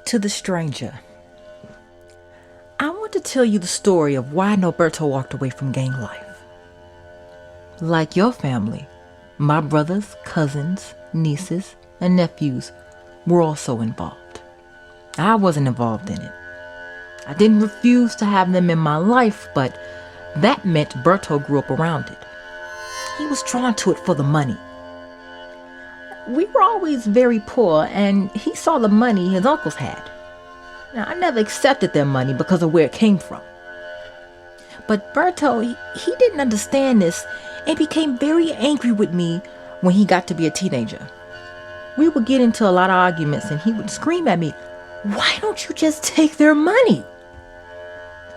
to the stranger. I want to tell you the story of why Norberto walked away from gang life. Like your family, my brothers, cousins, nieces, and nephews were also involved. I wasn't involved in it. I didn't refuse to have them in my life, but that meant Berto grew up around it. He was drawn to it for the money. We were always very poor, and he saw the money his uncles had. Now, I never accepted their money because of where it came from. But Berto, he didn't understand this and became very angry with me when he got to be a teenager. We would get into a lot of arguments, and he would scream at me, "Why don't you just take their money?"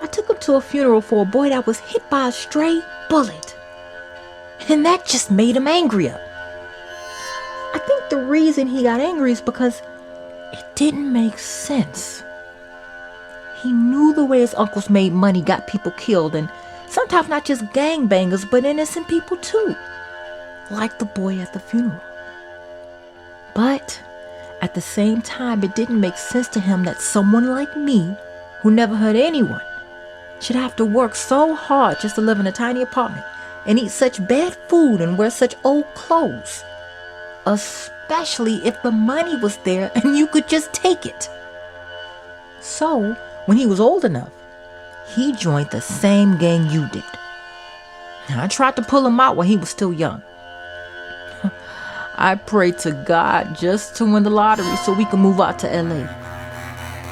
I took him to a funeral for a boy that was hit by a stray bullet, and that just made him angrier. I think the reason he got angry is because it didn't make sense. He knew the way his uncles made money got people killed, and sometimes not just gangbangers, but innocent people too, like the boy at the funeral. But at the same time, it didn't make sense to him that someone like me, who never hurt anyone, should have to work so hard just to live in a tiny apartment and eat such bad food and wear such old clothes. Especially if the money was there and you could just take it. So, when he was old enough, he joined the same gang you did. I tried to pull him out while he was still young. I prayed to God just to win the lottery so we could move out to LA.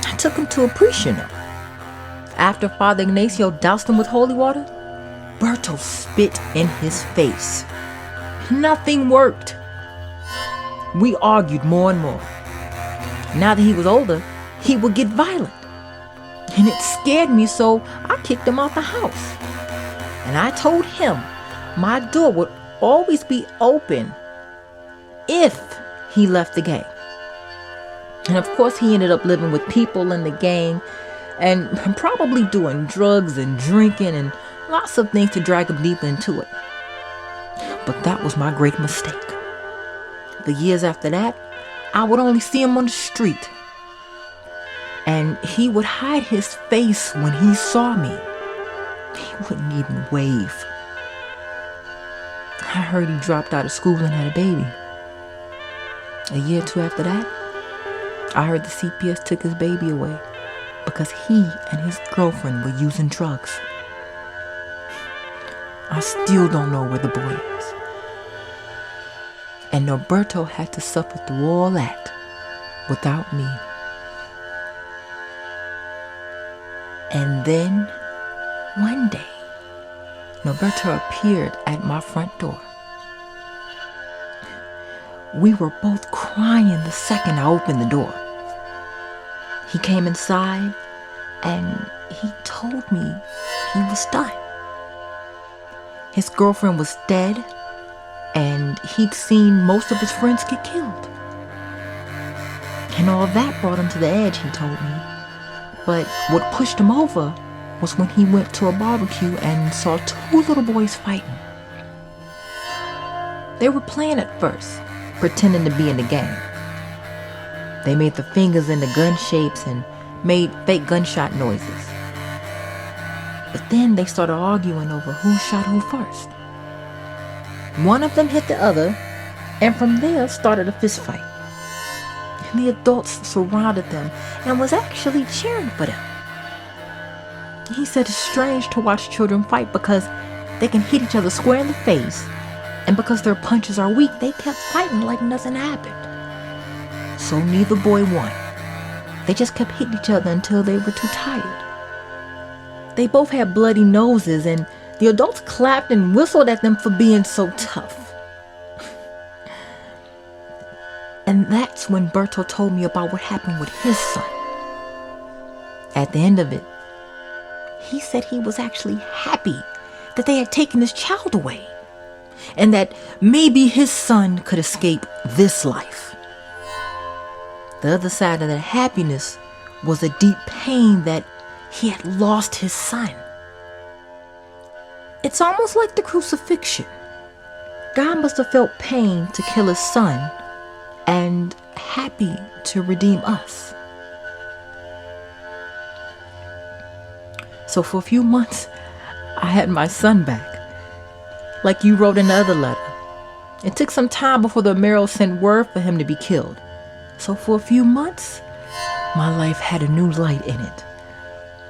I took him to a pre-show. After Father Ignacio doused him with holy water, Berto spit in his face. Nothing worked. We argued more and more. Now that he was older, he would get violent. And it scared me, so I kicked him out the house. And I told him my door would always be open if he left the gang. And of course, he ended up living with people in the gang and probably doing drugs and drinking and lots of things to drag him deeper into it. But that was my great mistake. The years after that, I would only see him on the street. And he would hide his face when he saw me. He wouldn't even wave. I heard he dropped out of school and had a baby. A year or two after that, I heard the CPS took his baby away because he and his girlfriend were using drugs. I still don't know where the boy is. And Norberto had to suffer through all that without me. And then, one day, Norberto appeared at my front door. We were both crying the second I opened the door. He came inside and he told me he was done. His girlfriend was dead, and he'd seen most of his friends get killed. And all that brought him to the edge, he told me. But what pushed him over was when he went to a barbecue and saw two little boys fighting. They were playing at first, pretending to be in the gang. They made the fingers into gun shapes and made fake gunshot noises. But then they started arguing over who shot who first. One of them hit the other, and from there started a fist fight. And the adults surrounded them and was actually cheering for them. He said it's strange to watch children fight because they can hit each other square in the face, and because their punches are weak, they kept fighting like nothing happened. So neither boy won. They just kept hitting each other until they were too tired. They both had bloody noses, and the adults clapped and whistled at them for being so tough. And that's when Berto told me about what happened with his son. At the end of it, he said he was actually happy that they had taken his child away, and that maybe his son could escape this life. The other side of that happiness was a deep pain that he had lost his son. It's almost like the crucifixion. God must have felt pain to kill his son and happy to redeem us. So for a few months, I had my son back. Like you wrote in the other letter. It took some time before the Amero sent word for him to be killed. So for a few months, my life had a new light in it.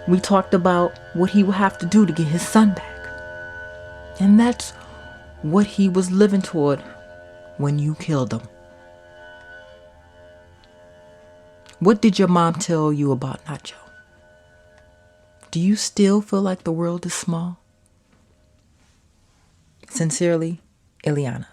We talked about what he would have to do to get his son back. And that's what he was living toward when you killed him. What did your mom tell you about Nacho? Do you still feel like the world is small? Sincerely, Ileana.